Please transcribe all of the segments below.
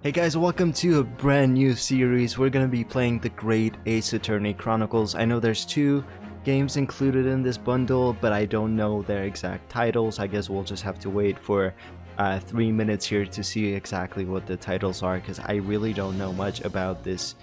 Hey guys, welcome to a brand new series. We're gonna be playing the Great Ace Attorney Chronicles. I know there's two games included in this bundle, but I don't know their exact titles. I guess we'll just have to wait for 3 minutes here to see exactly what the titles are, because I really don't know much about this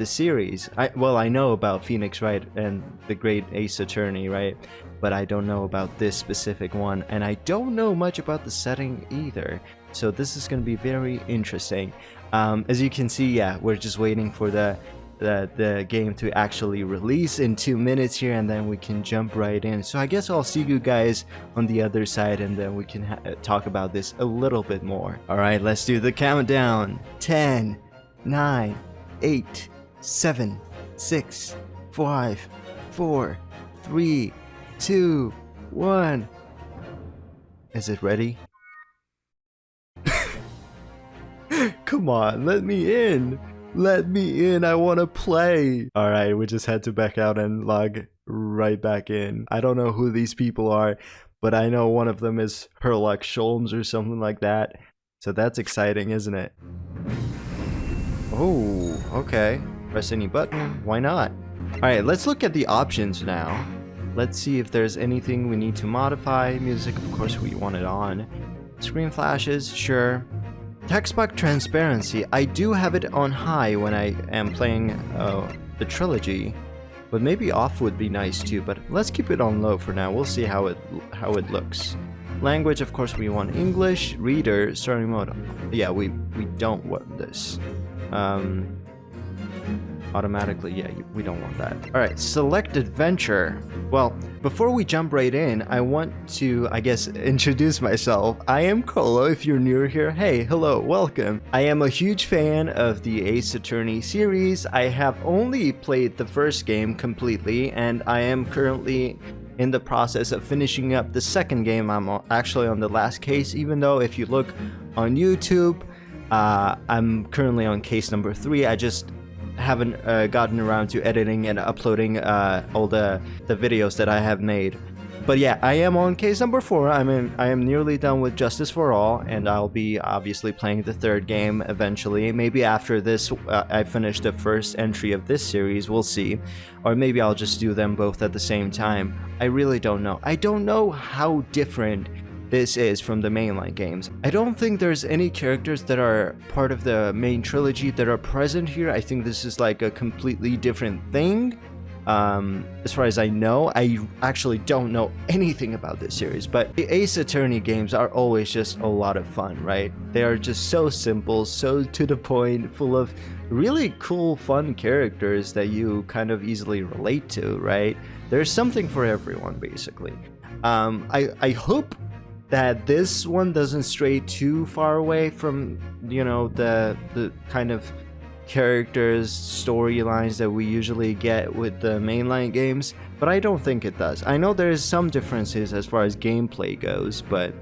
series. I know about Phoenix Wright and the Great Ace Attorney, right? But I don't know about this specific one, and I don't know much about the setting either. So this is going to be very interesting. As you can see, yeah, we're just waiting for the game to actually release in 2 minutes here, and then we can jump right in. So I guess I'll see you guys on the other side, and then we can talk about this a little bit more. All right, let's do the countdown. 10, 9, 8, 7, 6, 5, 4, 3, 2, 1. Is it ready? Come on, let me in. Let me in. I want to play. All right, we just had to back out and log right back in. I don't know who these people are, but I know one of them is Herlock Sholmes or something like that. So that's exciting, isn't it? Oh, okay. Press any button. Why not? All right, let's look at the options now. Let's see if there's anything we need to modify. Music, of course, we want it on. Screen flashes, sure. Text box transparency, I do have it on high when I am playing the trilogy, but maybe off would be nice too, but let's keep it on low for now. We'll see how it looks. Language, of course, we want English. Reader, starting mode, yeah, we don't want this. Automatically, yeah, we don't want that. All right, select adventure. Well, before we jump right in, I want to, I guess, introduce myself. I am Kolo. If you're new here, hey, hello, welcome. I am a huge fan of the Ace Attorney series. I have only played the first game completely, and I am currently in the process of finishing up the second game. I'm actually on the last case, even though if you look on YouTube, I'm currently on case number 3. I just haven't gotten around to editing and uploading all the videos that I have made. But yeah, I am on case number 4. I am nearly done with Justice for All, and I'll be obviously playing the third game eventually. Maybe after this I finish the first entry of this series, we'll see. Or maybe I'll just do them both at the same time. I really don't know. I don't know how different this is from the mainline games. I don't think there's any characters that are part of the main trilogy that are present here. I think this is like a completely different thing. As far as I know, I actually don't know anything about this series, but the Ace Attorney games are always just a lot of fun, right? They are just so simple, so to the point, full of really cool, fun characters that you kind of easily relate to, right? There's something for everyone, basically. I hope that this one doesn't stray too far away from, you know, the kind of characters, storylines that we usually get with the mainline games, but I don't think it does. I know there's some differences as far as gameplay goes, but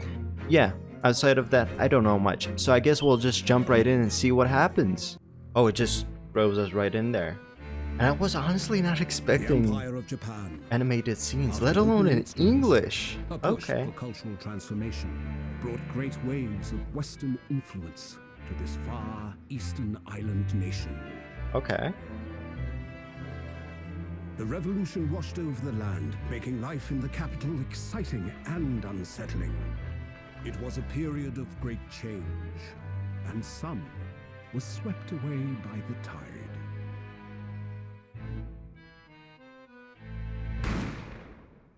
yeah, outside of that, I don't know much. So I guess we'll just jump right in and see what happens. Oh, it just throws us right in there. And I was honestly not expecting animated scenes, let alone in English. Okay. For cultural transformation brought great waves of Western influence to this far eastern island nation. Okay. The revolution washed over the land, making life in the capital exciting and unsettling. It was a period of great change, and some were swept away by the tide.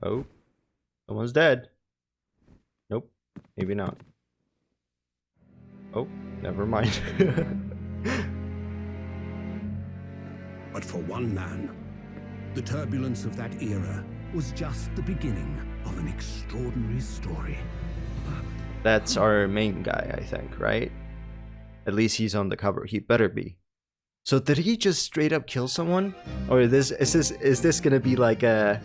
Oh, someone's dead. Nope, maybe not. Oh, never mind. But for one man, the turbulence of that era was just the beginning of an extraordinary story. That's our main guy, I think, right? At least he's on the cover. He better be. So did he just straight up kill someone? Or is this gonna be like a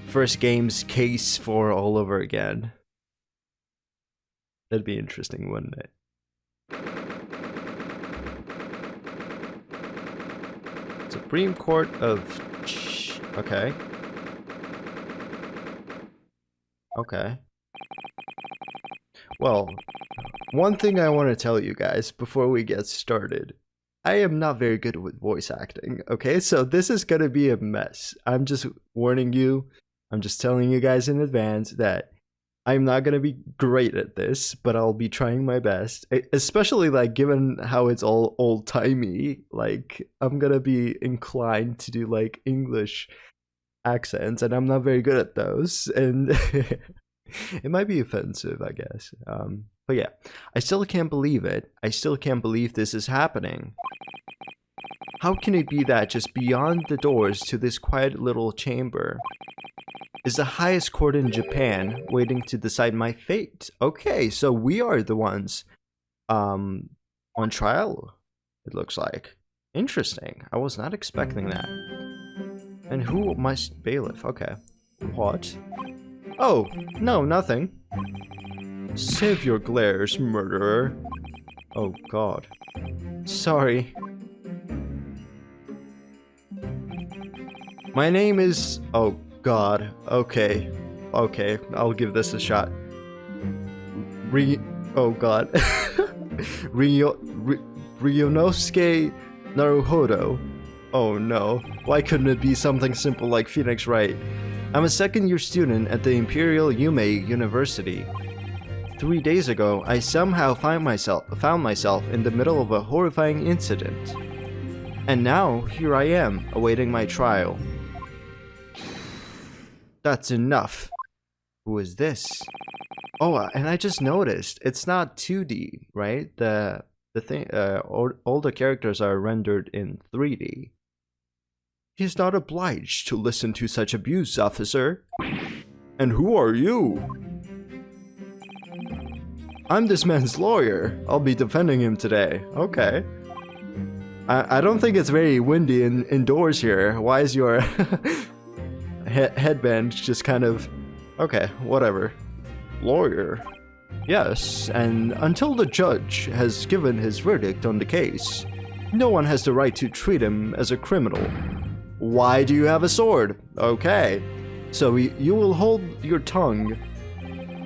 first game's case 4 all over again? That'd be interesting, wouldn't it? Supreme Court of... Okay. Okay. Well, one thing I want to tell you guys before we get started. I am not very good with voice acting, okay? So this is gonna be a mess. I'm just warning you. I'm just telling you guys in advance that I'm not gonna be great at this, but I'll be trying my best. Especially like given how it's all old-timey, like I'm gonna be inclined to do like English accents, and I'm not very good at those, and it might be offensive, I guess. But yeah, I still can't believe it. I still can't believe this is happening. How can it be that just beyond the doors to this quiet little chamber is the highest court in Japan waiting to decide my fate? Okay, so we are the ones on trial, it looks like. Interesting. I was not expecting that. And who must bailiff? Okay. What? Oh, no, nothing. Save your glares, murderer. Oh god. Sorry. My name is... Oh god. Okay. Okay, I'll give this a shot. Oh god. Ryonosuke Naruhodo. Oh no. Why couldn't it be something simple like Phoenix Wright? I'm a second-year student at the Imperial Yume University. 3 days ago, I somehow found myself in the middle of a horrifying incident. And now, here I am, awaiting my trial. That's enough. Who is this? Oh, and I just noticed, it's not 2D, right? The thing, all the characters are rendered in 3D. He's not obliged to listen to such abuse, officer. And who are you? I'm this man's lawyer. I'll be defending him today. Okay. I don't think it's very windy indoors here. Why is your headband just kind of... Okay, whatever. Lawyer. Yes, and until the judge has given his verdict on the case, no one has the right to treat him as a criminal. Why do you have a sword? Okay, so you will hold your tongue.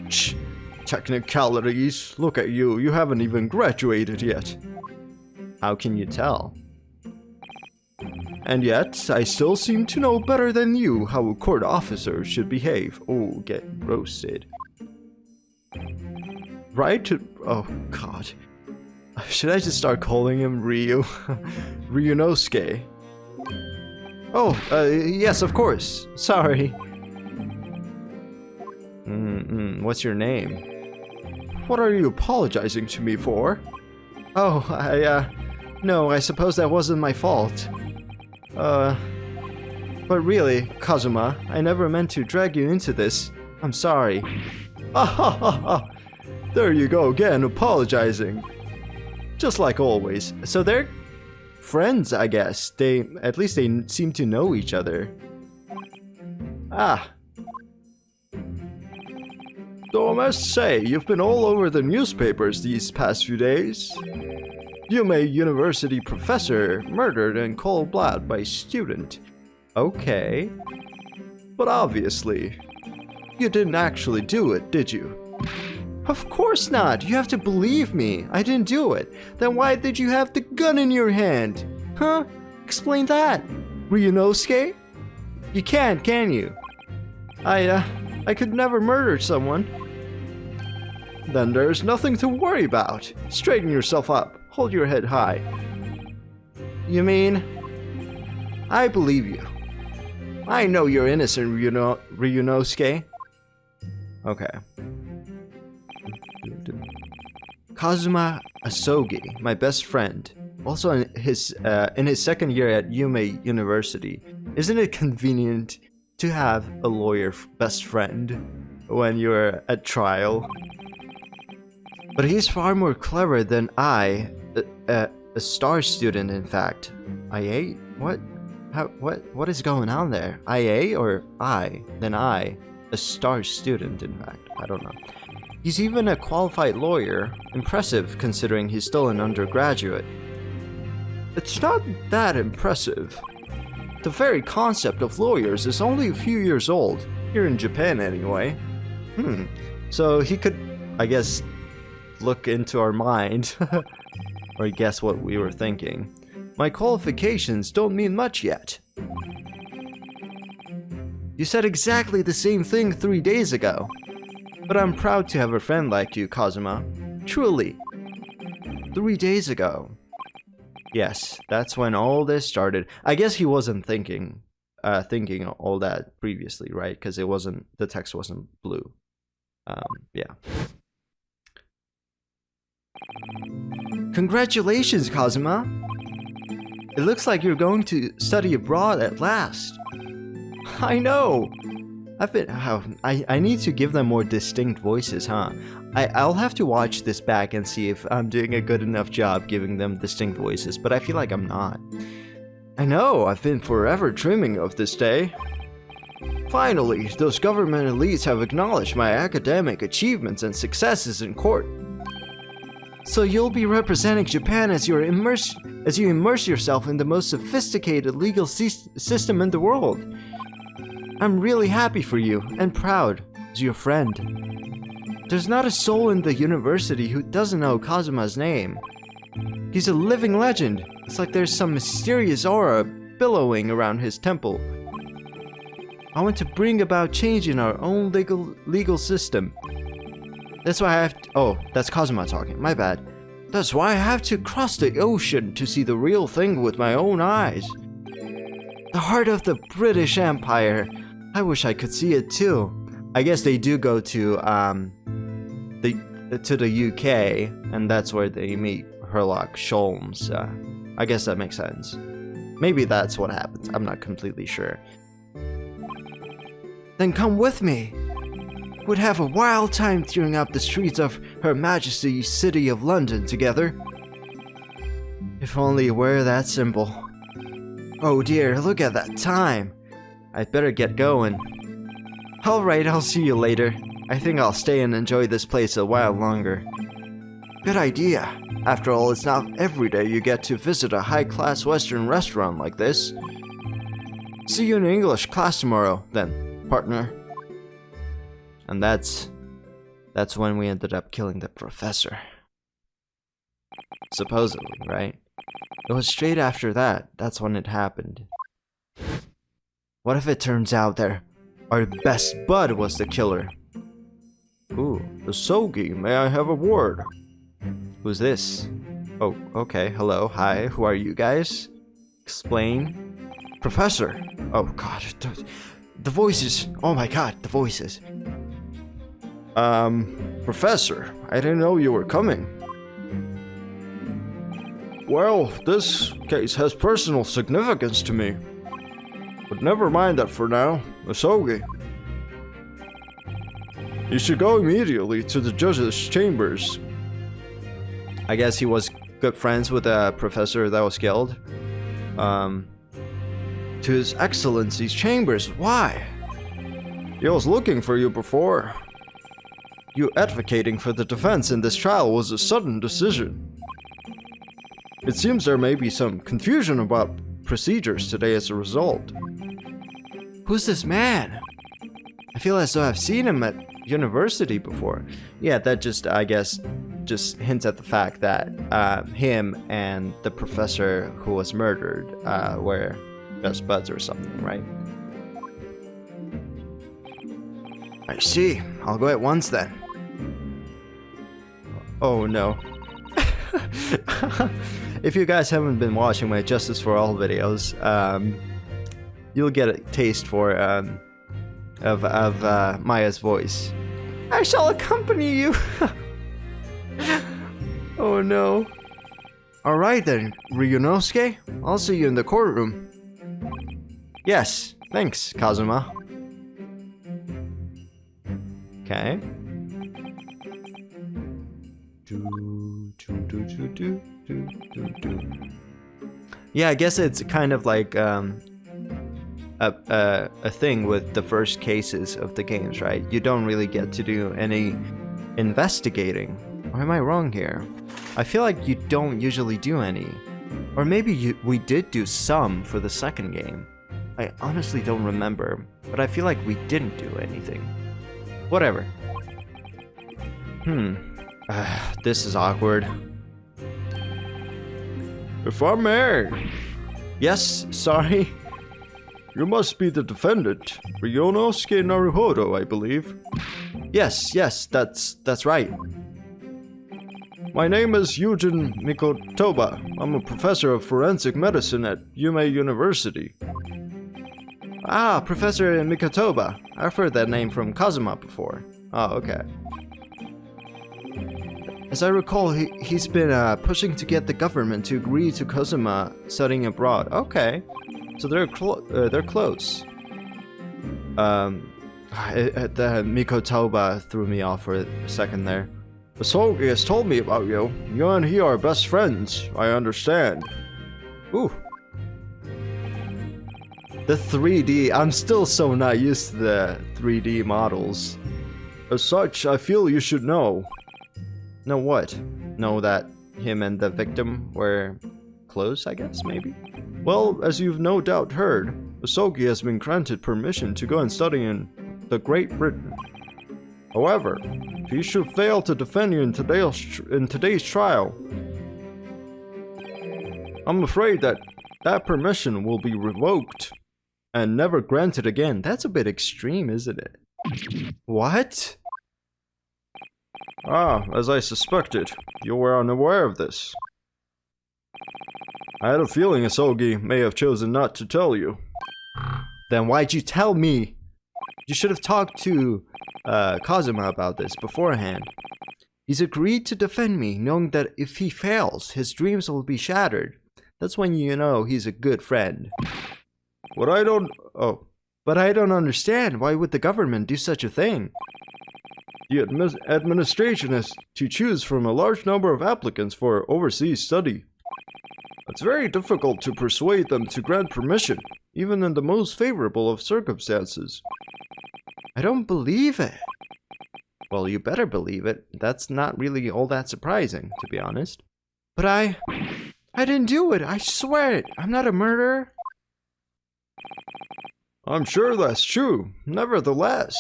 Shh. Technicalities. Look at you. You haven't even graduated yet. How can you tell? And yet, I still seem to know better than you how a court officer should behave. Oh, get roasted. Right? Oh, God. Should I just start calling him Ryu? Ryunosuke. Oh, yes, of course. Sorry. What's your name? What are you apologizing to me for? Oh, no, I suppose that wasn't my fault. But really, Kazuma, I never meant to drag you into this. I'm sorry. There you go again, apologizing. Just like always. So they're friends, I guess. At least they seem to know each other. Ah. Though I must say, you've been all over the newspapers these past few days. Yume University professor murdered in cold blood by student. Okay. But obviously, you didn't actually do it, did you? Of course not! You have to believe me! I didn't do it! Then why did you have the gun in your hand? Huh? Explain that! Ryunosuke? You can't, can you? I could never murder someone. Then there's nothing to worry about. Straighten yourself up. Hold your head high. You mean? I believe you. I know you're innocent, Ryunosuke. Okay. Kazuma Asogi, my best friend, also in his second year at Yume University. Isn't it convenient to have a lawyer best friend when you're at trial? But he's far more clever than I, a star student, in fact. IA? What? What is going on there? IA or I? Then I, a star student, in fact. I don't know. He's even a qualified lawyer. Impressive, considering he's still an undergraduate. It's not that impressive. The very concept of lawyers is only a few years old, here in Japan anyway. So he could, I guess, look into our mind. Or guess what we were thinking. My qualifications don't mean much yet. You said exactly the same thing 3 days ago. But I'm proud to have a friend like you, Kazuma. Truly. 3 days ago. Yes, that's when all this started. I guess he wasn't thinking all that previously, right? Because it wasn't, the text wasn't blue. Yeah. Congratulations, Kazuma! It looks like you're going to study abroad at last. I know! I need to give them more distinct voices, huh? I'll have to watch this back and see if I'm doing a good enough job giving them distinct voices, but I feel like I'm not. I know, I've been forever dreaming of this day. Finally, those government elites have acknowledged my academic achievements and successes in court. So you'll be representing Japan as you immerse yourself in the most sophisticated legal system in the world. I'm really happy for you and proud as your friend. There's not a soul in the university who doesn't know Kazuma's name. He's a living legend. It's like there's some mysterious aura billowing around his temple. I want to bring about change in our own legal system. That's why I have to— oh, that's Kazuma talking, my bad. That's why I have to cross the ocean to see the real thing with my own eyes. The heart of the British Empire. I wish I could see it too. I guess they do go to the UK, and that's where they meet Sherlock Sholmes. I guess that makes sense. Maybe that's what happens. I'm not completely sure. Then come with me. We'd have a wild time tearing up the streets of Her Majesty's City of London together. If only it were that simple. Oh dear, look at that time. I'd better get going. Alright, I'll see you later. I think I'll stay and enjoy this place a while longer. Good idea. After all, it's not every day you get to visit a high-class Western restaurant like this. See you in English class tomorrow, then, partner. And that's when we ended up killing the professor. Supposedly, right? It was straight after that. That's when it happened. What if it turns out that our best bud was the killer? Ooh, the Sogi, may I have a word? Who's this? Oh, okay, hello, hi, who are you guys? Explain. Professor! Oh god, the voices! Oh my god, the voices! Professor, I didn't know you were coming. Well, this case has personal significance to me. But never mind that for now, Asogi. You should go immediately to the judge's chambers. I guess he was good friends with the professor that was killed. To His Excellency's chambers, why? He was looking for you before. You advocating for the defense in this trial was a sudden decision. It seems there may be some confusion about procedures today as a result. Who's this man? I feel as though I've seen him at university before. Yeah, that just, I guess, just hints at the fact that him and the professor who was murdered were best buds or something, right? I see. I'll go at once then. Oh no. If you guys haven't been watching my Justice for All videos, you'll get a taste for of Maya's voice. I shall accompany you. Oh no. Alright then, Ryunosuke. I'll see you in the courtroom. Yes, thanks, Kazuma. Okay. Yeah, I guess it's kind of like a thing with the first cases of the games, right? You don't really get to do any investigating. Or am I wrong here? I feel like you don't usually do any. Or maybe we did do some for the second game. I honestly don't remember, but I feel like we didn't do anything. Whatever. This is awkward. If I may. Yes, sorry. You must be the defendant, Ryonosuke Naruhodo, I believe. Yes, that's right. My name is Yujin Mikotoba. I'm a professor of forensic medicine at Yume University. Ah, Professor Mikotoba. I've heard that name from Kazuma before. Oh, okay. As I recall, he's been pushing to get the government to agree to Kazuma studying abroad. Okay, so they're close. The Mikotoba threw me off for a second there. Sogi has told me about you. You and he are best friends, I understand. Ooh. The 3D, I'm still so not used to the 3D models. As such, I feel you should know. Know what? Know that him and the victim were close, I guess, maybe? Well, as you've no doubt heard, Sogi has been granted permission to go and study in the Great Britain. However, if he should fail to defend you in today's trial, I'm afraid that permission will be revoked and never granted again. That's a bit extreme, isn't it? What? Ah, as I suspected, you were unaware of this. I had a feeling Asogi may have chosen not to tell you. Then why'd you tell me? You should have talked to Kazuma about this beforehand. He's agreed to defend me, knowing that if he fails, his dreams will be shattered. That's when you know he's a good friend. But I don't understand. Why would the government do such a thing? The administration has to choose from a large number of applicants for overseas study. It's very difficult to persuade them to grant permission, even in the most favorable of circumstances. I don't believe it. Well, you better believe it. That's not really all that surprising, to be honest. But I didn't do it. I swear it. I'm not a murderer. I'm sure that's true. Nevertheless,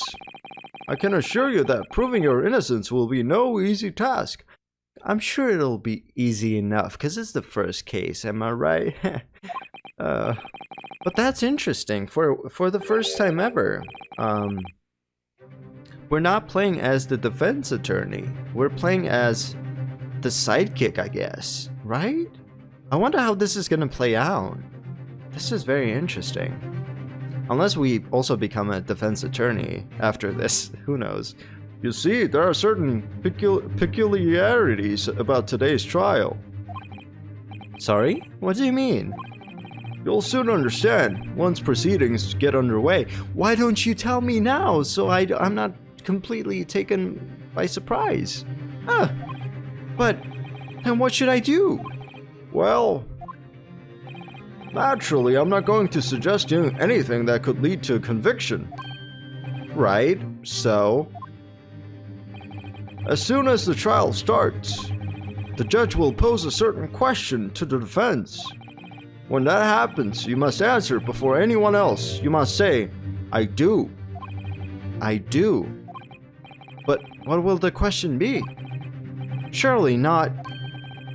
I can assure you that proving your innocence will be no easy task. I'm sure it'll be easy enough, because it's the first case, am I right? But that's interesting. For the first time ever, we're not playing as the defense attorney. We're playing as the sidekick, I guess, right? I wonder how this is gonna play out. This is very interesting. Unless we also become a defense attorney after this, who knows? You see, there are certain peculiarities about today's trial. Sorry? What do you mean? You'll soon understand once proceedings get underway. Why don't you tell me now so I'm not completely taken by surprise? But then what should I do? Well, naturally, I'm not going to suggest doing anything that could lead to a conviction. Right, so... As soon as the trial starts, the judge will pose a certain question to the defense. When that happens, you must answer before anyone else. You must say, I do. I do. But what will the question be? Surely not,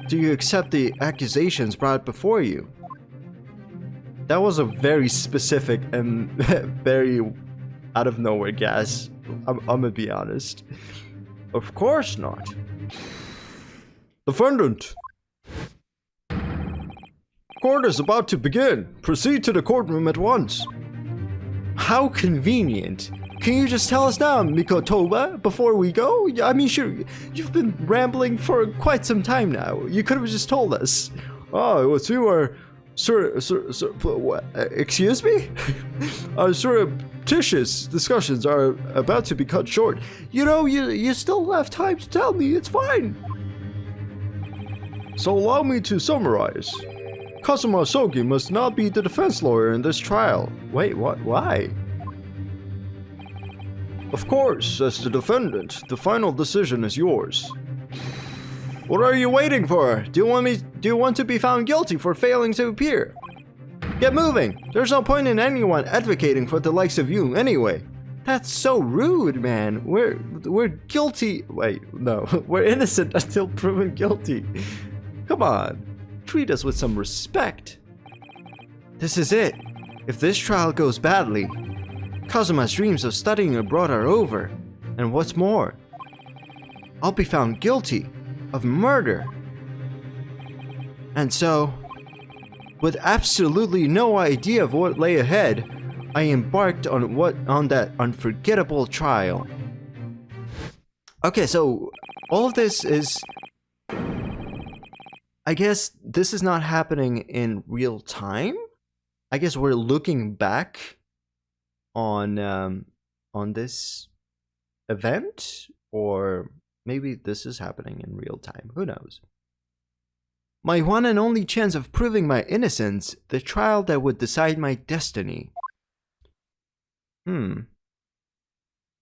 do you accept the accusations brought before you? That was a very specific and very out of nowhere guess. I'm gonna be honest. Of course not. Defendant! Court is about to begin. Proceed to the courtroom at once. How convenient. Can you just tell us now, Mikotoba, before we go? I mean, sure, you've been rambling for quite some time now. You could have just told us. Oh, it was you were... what? Excuse me? Surreptitious discussions are about to be cut short. You know, you still have time to tell me. It's fine. So allow me to summarize. Kazuma Sogi must not be the defense lawyer in this trial. Wait, what? Why? Of course, as the defendant, the final decision is yours. What are you waiting for? Do you want to be found guilty for failing to appear? Get moving! There's no point in anyone advocating for the likes of you anyway. That's so rude, man. We're guilty. Wait, no. We're innocent until proven guilty. Come on. Treat us with some respect. This is it. If this trial goes badly, Kazuma's dreams of studying abroad are over. And what's more, I'll be found guilty of murder. And so, with absolutely no idea of what lay ahead, I embarked on that unforgettable trial. Okay, so all of this is, I guess this is not happening in real time. I guess we're looking back on this event, or maybe this is happening in real time. Who knows? My one and only chance of proving my innocence, the trial that would decide my destiny.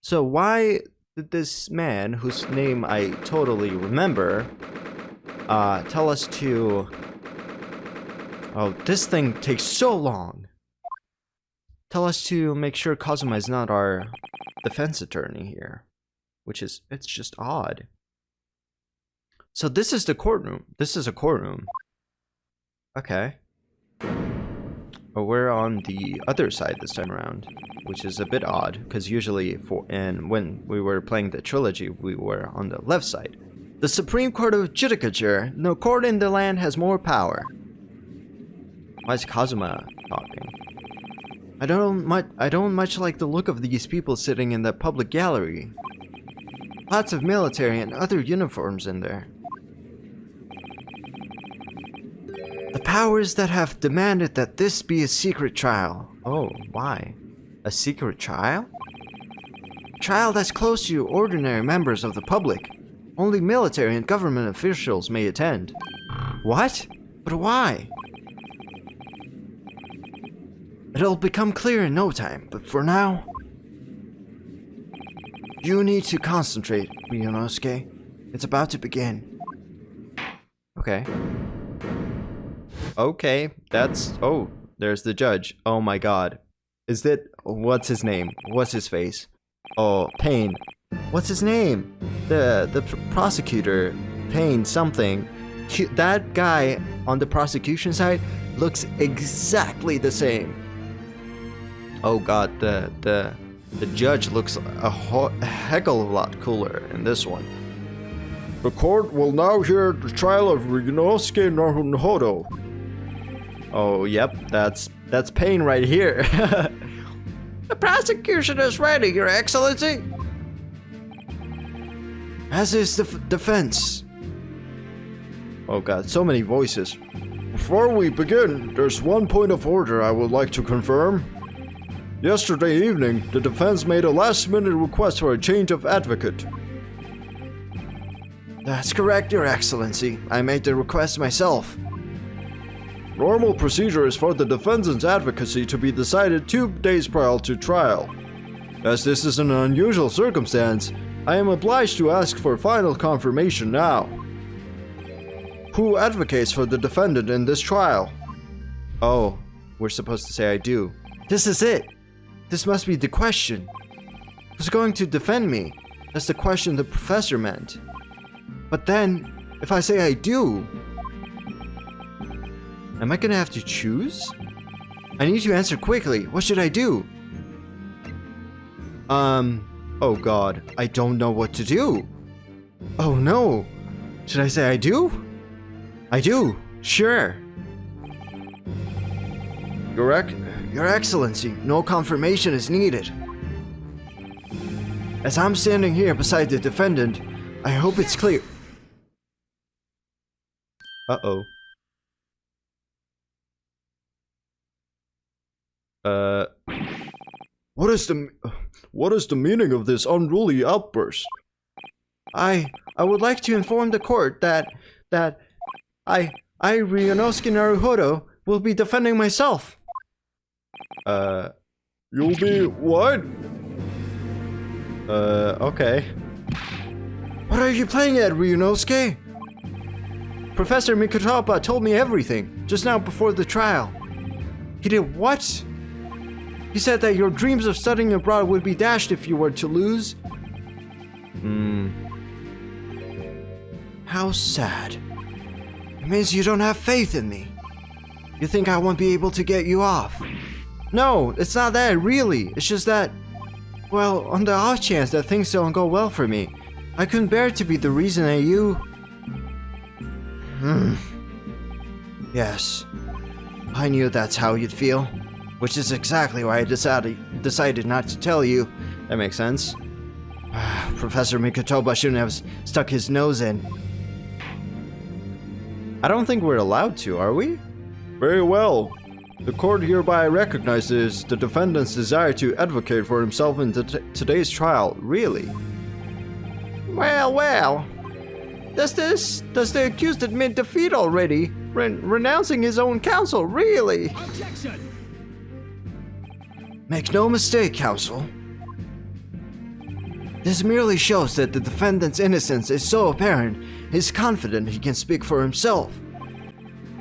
So why did this man, whose name I totally remember, tell us to... Oh, this thing takes so long. Tell us to make sure Kazuma is not our defense attorney here. Which is, it's just odd. So this is the courtroom. This is a courtroom. Okay. But we're on the other side this time around, which is a bit odd, because usually when we were playing the trilogy, we were on the left side. The Supreme Court of Judicature. No court in the land has more power. Why is Kazuma talking? I don't much like the look of these people sitting in that public gallery. Lots of military and other uniforms in there. The powers that have demanded that this be a secret trial. Oh, why? A secret trial? A trial that's close to ordinary members of the public. Only military and government officials may attend. What? But why? It'll become clear in no time, but for now... You need to concentrate, Ryunosuke. It's about to begin. Okay. Okay, that's... Oh, there's the judge. Oh my god. Is that... What's his name? What's his face? Oh, Payne. What's his name? The prosecutor. Payne something. That guy on the prosecution side looks exactly the same. Oh god, the judge looks a heck of a lot cooler in this one. The court will now hear the trial of Ryunosuke Naruhodo. Oh, yep, that's Payne right here. The prosecution is ready, Your Excellency. As is the defense. Oh god, so many voices. Before we begin, there's one point of order I would like to confirm. Yesterday evening, the defense made a last-minute request for a change of advocate. That's correct, Your Excellency. I made the request myself. Normal procedure is for the defendant's advocacy to be decided 2 days prior to trial. As this is an unusual circumstance, I am obliged to ask for final confirmation now. Who advocates for the defendant in this trial? Oh, we're supposed to say I do. This is it. This must be the question. Who's going to defend me? That's the question the professor meant. But then, if I say I do, am I gonna have to choose? I need to answer quickly. What should I do? Oh god, I don't know what to do. Oh no. Should I say I do? I do, sure. Your Excellency, no confirmation is needed. As I'm standing here beside the defendant, I hope it's clear. Uh-oh. What is the meaning of this unruly outburst? I would like to inform the court that I Ryunosuke Naruhodo will be defending myself. You'll be what? Okay. What are you playing at, Ryunosuke? Professor Mikutaba told me everything just now before the trial. He did what? He said that your dreams of studying abroad would be dashed if you were to lose. How sad. It means you don't have faith in me. You think I won't be able to get you off. No, it's not that, really. It's just that, well, on the off chance that things don't go well for me, I couldn't bear to be the reason that you... Yes. I knew that's how you'd feel. Which is exactly why I decided not to tell you. That makes sense. Professor Mikotoba shouldn't have stuck his nose in. I don't think we're allowed to, are we? Very well. The court hereby recognizes the defendant's desire to advocate for himself in today's trial. Really? Well. Does the accused admit defeat already? Renouncing his own counsel, really? Objection! Make no mistake, counsel. This merely shows that the defendant's innocence is so apparent, he's confident he can speak for himself.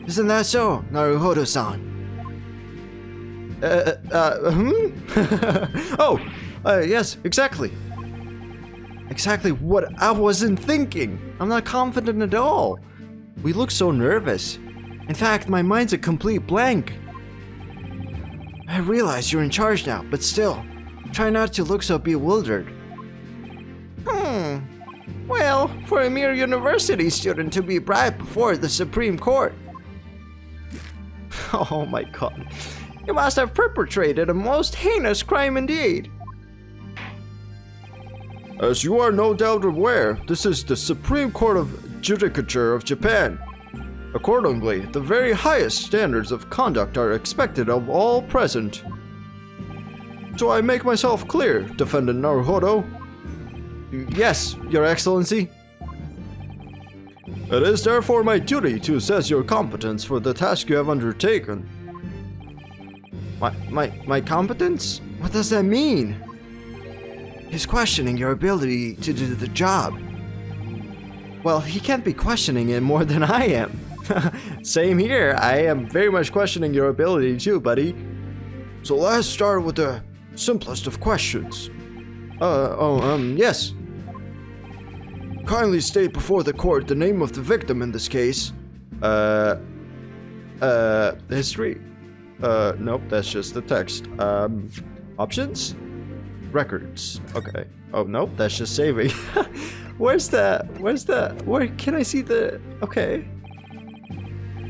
Isn't that so, Naruhodo-san? Yes, exactly. Exactly what I wasn't thinking. I'm not confident at all. We look so nervous. In fact, my mind's a complete blank. I realize you're in charge now, but still, try not to look so bewildered. Well, for a mere university student to be bribed before the Supreme Court. Oh my god. You must have perpetrated a most heinous crime indeed. As you are no doubt aware, this is the Supreme Court of Judicature of Japan. Accordingly, the very highest standards of conduct are expected of all present. Do I make myself clear, Defendant Naruhodo? Yes, Your Excellency. It is therefore my duty to assess your competence for the task you have undertaken. My competence? What does that mean? He's questioning your ability to do the job. Well, he can't be questioning it more than I am. Same here. I am very much questioning your ability too, buddy. So let's start with the simplest of questions. Yes. Kindly state before the court the name of the victim in this case. History? Nope, that's just the text. Options? Records. Okay. Oh, nope, that's just saving. where can I see the... Okay.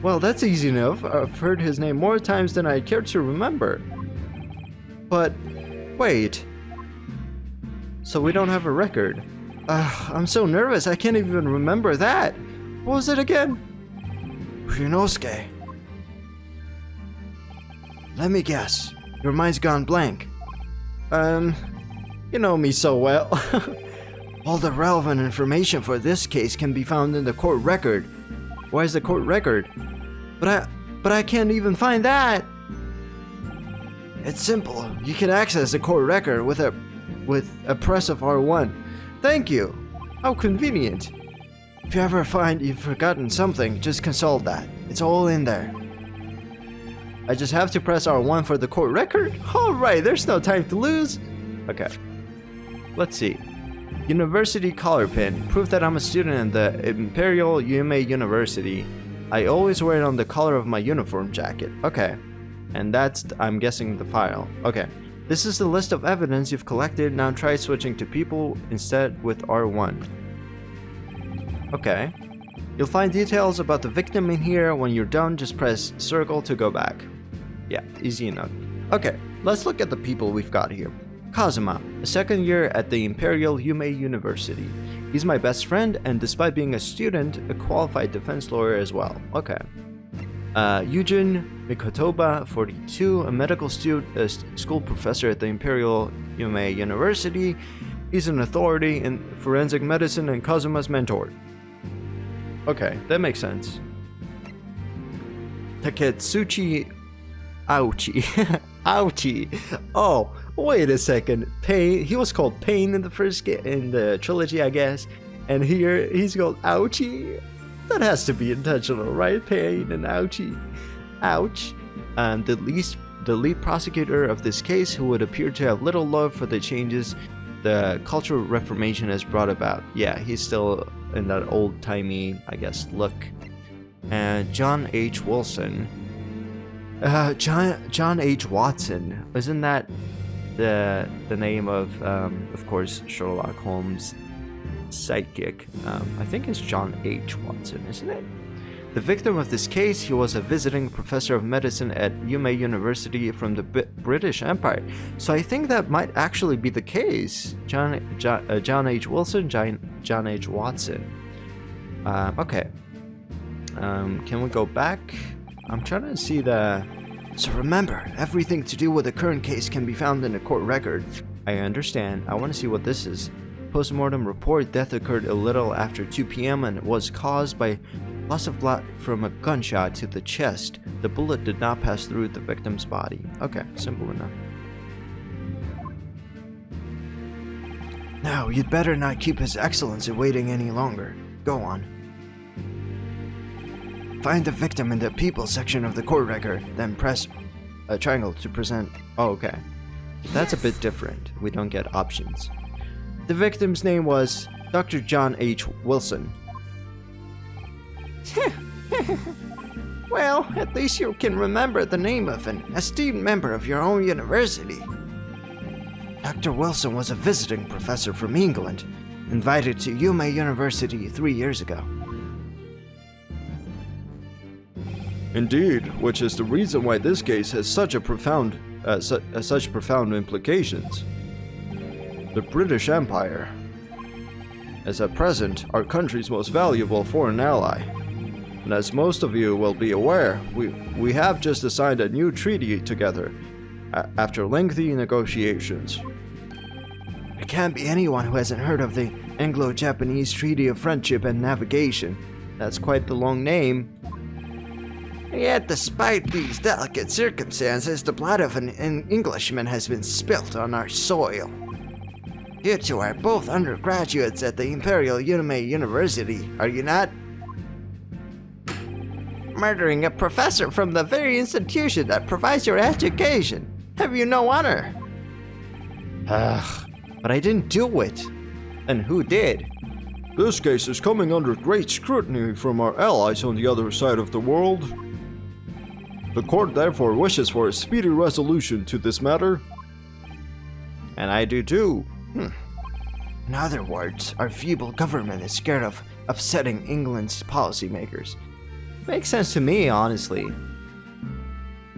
Well, that's easy enough. I've heard his name more times than I care to remember. But, wait. So we don't have a record. I'm so nervous, I can't even remember that. What was it again? Ryunosuke. Let me guess. Your mind's gone blank. You know me so well. All the relevant information for this case can be found in the court record. Why is the court record? But I can't even find that. It's simple. You can access the court record with a press of R1. Thank you. How convenient. If you ever find you've forgotten something, just consult that. It's all in there. I just have to press R1 for the court record? Alright, there's no time to lose. Okay. Let's see. University collar pin. Proof that I'm a student in the Imperial Yume University. I always wear it on the collar of my uniform jacket. Okay. And that's, I'm guessing, the file. Okay. This is the list of evidence you've collected. Now try switching to people instead with R1. Okay. You'll find details about the victim in here. When you're done, just press circle to go back. Yeah, easy enough. Okay, let's look at the people we've got here. Kazuma, a second year at the Imperial Yume University. He's my best friend, and despite being a student, a qualified defense lawyer as well. Okay. Yujin Mikotoba, 42, a medical school professor at the Imperial Yume University. He's an authority in forensic medicine and Kazuma's mentor. Okay, that makes sense. Taketsuchi Ouchie. Ouchie. Oh, wait a second. Pain. He was called Pain in the first in the trilogy, I guess. And here he's called Ouchie. That has to be intentional, right? Pain and Ouchie. Ouch. The the lead prosecutor of this case, who would appear to have little love for the changes the Cultural Reformation has brought about. Yeah, he's still in that old-timey, I guess, look. And John H. Wilson. John H. Watson. Isn't that the name of course, Sherlock Holmes' sidekick? I think it's John H. Watson, isn't it? The victim of this case, he was a visiting professor of medicine at Yuma University from the British Empire. So I think that might actually be the case. John H. Wilson, John H. Watson. Okay. Can we go back? I'm trying to see the... So remember, everything to do with the current case can be found in the court record. I understand. I want to see what this is. Postmortem report: death occurred a little after 2 p.m. and was caused by loss of blood from a gunshot to the chest. The bullet did not pass through the victim's body. Okay, simple enough. Now, you'd better not keep His Excellency waiting any longer. Go on. Find the victim in the people section of the court record, then press a triangle to present. Oh, okay. That's a bit different. We don't get options. The victim's name was Dr. John H. Wilson. Well, at least you can remember the name of an esteemed member of your own university. Dr. Wilson was a visiting professor from England, invited to Yuma University 3 years ago. Indeed, which is the reason why this case has such profound implications. The British Empire is at present our country's most valuable foreign ally. And as most of you will be aware, we have just signed a new treaty together after lengthy negotiations. There can't be anyone who hasn't heard of the Anglo-Japanese Treaty of Friendship and Navigation. That's quite the long name. Yet, despite these delicate circumstances, the blood of an Englishman has been spilt on our soil. You two are both undergraduates at the Imperial Yuma University, are you not? Murdering a professor from the very institution that provides your education. Have you no honor? But I didn't do it. And who did? This case is coming under great scrutiny from our allies on the other side of the world. The court therefore wishes for a speedy resolution to this matter. And I do too. In other words, our feeble government is scared of upsetting England's policymakers. Makes sense to me, honestly.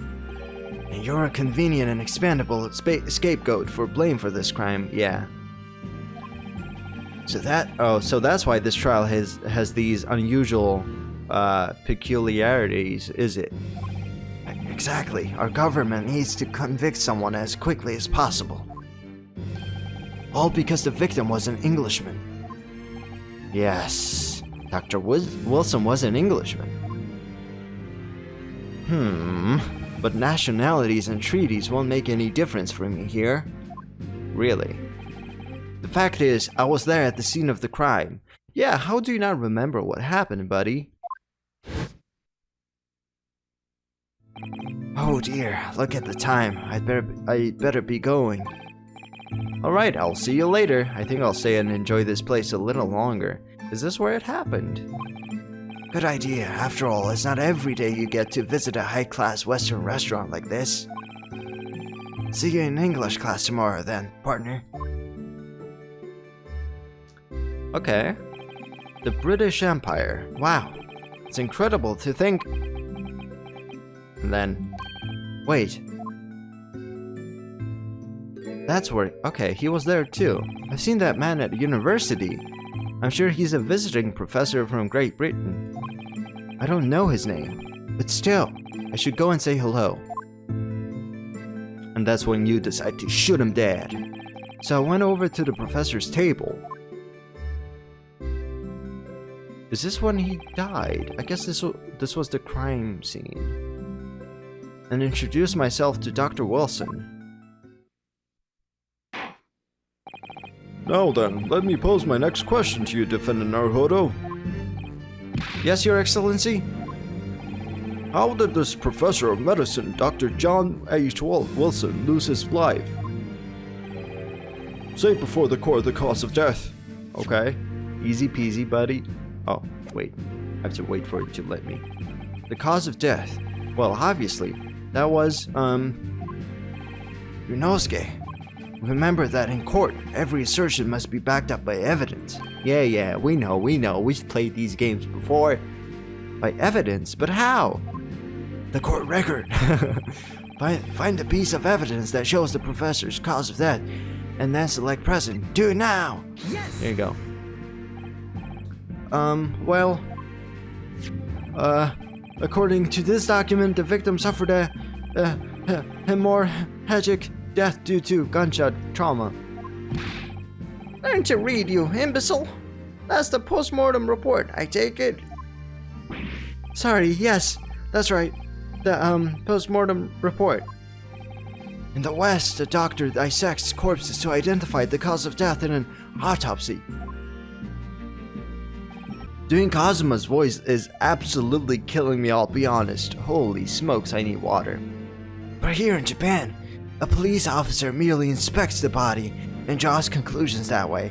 And you're a convenient and expandable scapegoat for blame for this crime, yeah. So that's why this trial has these unusual peculiarities, is it? Exactly. Our government needs to convict someone as quickly as possible. All because the victim was an Englishman. Yes, Dr. Wilson was an Englishman. But nationalities and treaties won't make any difference for me here. Really? The fact is, I was there at the scene of the crime. Yeah, how do you not remember what happened, buddy? Oh dear, look at the time. I'd better be going. Alright, I'll see you later. I think I'll stay and enjoy this place a little longer. Is this where it happened? Good idea. After all, it's not every day you get to visit a high-class Western restaurant like this. See you in English class tomorrow then, partner. Okay. The British Empire. Wow. It's incredible to think... And then... Wait. That's where... Okay, he was there too. I've seen that man at university. I'm sure he's a visiting professor from Great Britain. I don't know his name, but still, I should go and say hello. And that's when you decide to shoot him dead. So I went over to the professor's table. Is this when he died? I guess this was the crime scene. And introduced myself to Dr. Wilson. Now then, let me pose my next question to you, Defendant Naruhodo. Yes, Your Excellency? How did this professor of medicine, Dr. John H. Wilson, lose his life? Say before the court the cause of death. Okay. Easy peasy, buddy. Oh, wait. I have to wait for it to let me. The cause of death. Well, obviously, that was, Yunosuke, remember that in court, every assertion must be backed up by evidence. Yeah, we know. We've played these games before. By evidence? But how? The court record. Find a piece of evidence that shows the professor's cause of death, and then select present. Do it now! There you go. According to this document, the victim suffered a hemorrhagic death due to gunshot trauma. Learn to read, you imbecile. That's the post-mortem report, I take it. Sorry, yes, that's right. The post-mortem report. In the West, the doctor dissects corpses to identify the cause of death in an autopsy. Doing Kazuma's voice is absolutely killing me, I'll be honest. Holy smokes, I need water. But here in Japan, a police officer merely inspects the body and draws conclusions that way.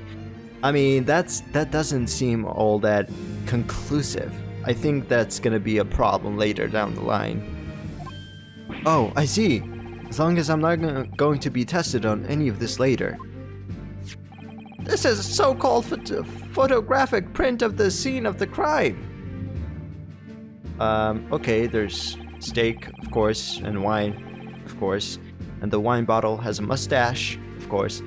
I mean, that doesn't seem all that conclusive. I think that's gonna be a problem later down the line. Oh, I see. As long as I'm not going to be tested on any of this later. This is a so-called photographic print of the scene of the crime. Okay, there's steak, of course, and wine, of course. And the wine bottle has a mustache, of course.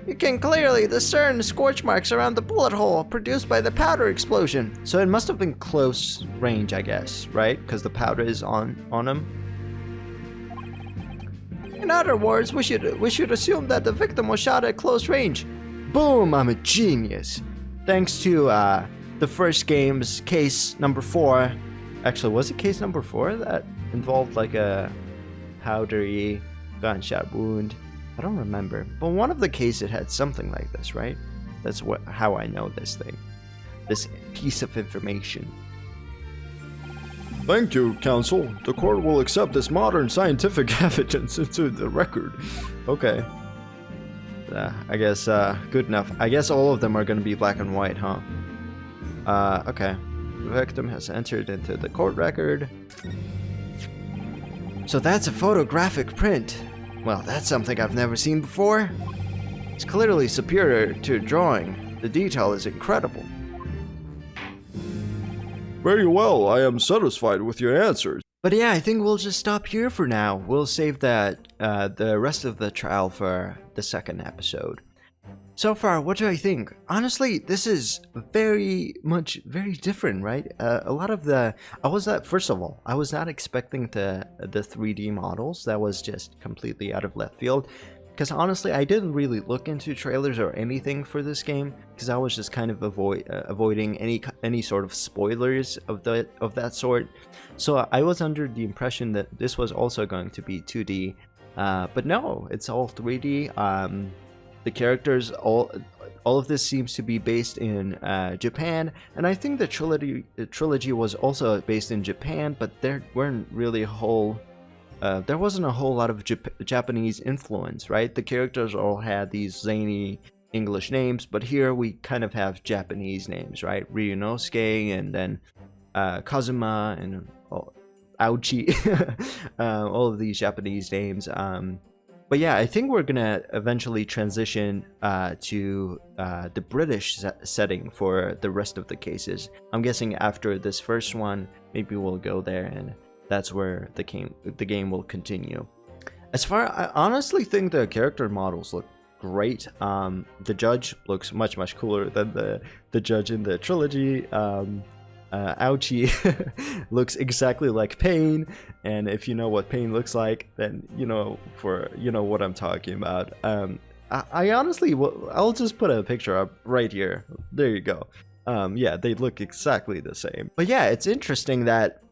You can clearly discern scorch marks around the bullet hole produced by the powder explosion. So it must have been close range, I guess, right? Because the powder is on him. In other words, we should assume that the victim was shot at close range. Boom! I'm a genius. Thanks to the first game's case number 4. Actually, was it case number 4 that involved like a powdery gunshot wound? I don't remember. But one of the cases had something like this, right? That's how I know this thing. This piece of information. Thank you, counsel. The court will accept this modern scientific evidence into the record. Okay. I guess, good enough. I guess all of them are gonna be black and white, huh? Okay. The victim has entered into the court record. So that's a photographic print. Well, that's something I've never seen before. It's clearly superior to a drawing. The detail is incredible. Very well, I am satisfied with your answers. But yeah, I think we'll just stop here for now. We'll save that the rest of the trial for the second episode. So far, what do I think? Honestly, this is very different, right? A lot of the first of all, I was not expecting the 3D models. That was just completely out of left field. Because honestly, I didn't really look into trailers or anything for this game because I was just kind of avoiding any sort of spoilers of that sort. So I was under the impression that this was also going to be 2D, but no, it's all 3D. The characters, all of this seems to be based in Japan, and I think the trilogy was also based in Japan, but there weren't really there wasn't a whole lot of Japanese influence, right? The characters all had these zany English names, but here we kind of have Japanese names, right? Ryunosuke, and then Kazuma, and Aochi, all of these Japanese names. But yeah, I think we're gonna eventually transition to the British setting for the rest of the cases. I'm guessing after this first one, maybe we'll go there, and that's where the game will continue. I honestly think the character models look great. The judge looks much cooler than the judge in the trilogy. Aochi looks exactly like Pain, and if you know what Pain looks like, then you know what I'm talking about. I honestly, I'll just put a picture up right here. There you go. Yeah, they look exactly the same. But yeah, it's interesting that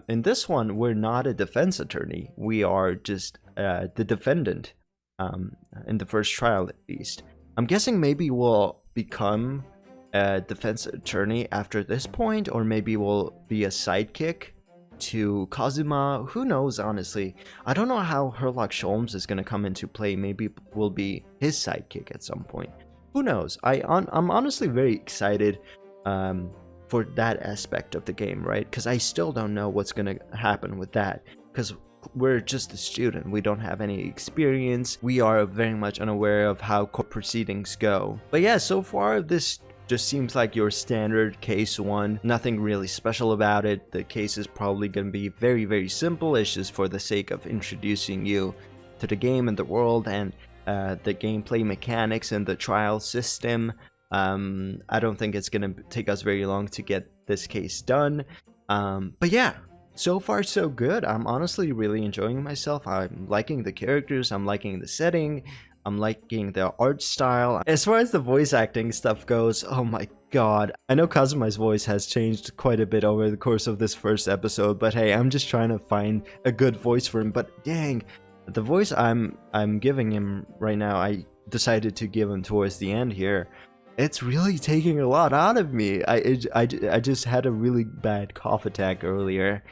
in this one, we're not a defense attorney. We are just the defendant, in the first trial at least. I'm guessing maybe we'll become a defense attorney after this point, or maybe we'll be a sidekick to Kazuma. Who knows, honestly. I don't know how Sherlock Holmes is going to come into play. Maybe will be his sidekick at some point. Who knows? I'm honestly very excited for that aspect of the game, right? Because I still don't know what's going to happen with that. Because we're just a student. We don't have any experience. We are very much unaware of how court proceedings go. But yeah, so far this just seems like your standard case one. Nothing really special about it. The case is probably going to be very, very simple. It's just for the sake of introducing you to the game and the world and the gameplay mechanics and the trial system. I don't think it's going to take us very long to get this case done. But yeah, so far so good. I'm honestly really enjoying myself. I'm liking the characters. I'm liking the setting. I'm liking the art style. As far as the voice acting stuff goes, oh my god. I know Kazuma's voice has changed quite a bit over the course of this first episode, but hey, I'm just trying to find a good voice for him. But dang, the voice I'm giving him right now, I decided to give him towards the end here. It's really taking a lot out of me. I just had a really bad cough attack earlier,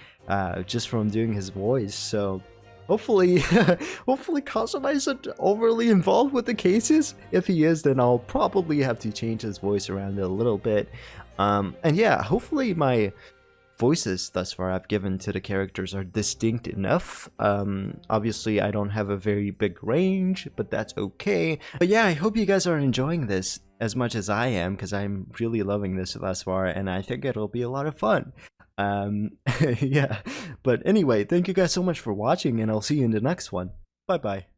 just from doing his voice. So hopefully, hopefully Kazuma isn't overly involved with the cases. If he is, then I'll probably have to change his voice around a little bit. And yeah, hopefully my voices thus far I've given to the characters are distinct enough. Obviously I don't have a very big range, but that's okay. But yeah, I hope you guys are enjoying this as much as I am, because I'm really loving this thus far, and I think it'll be a lot of fun. Yeah, but anyway, thank you guys so much for watching, and I'll see you in the next one. Bye bye.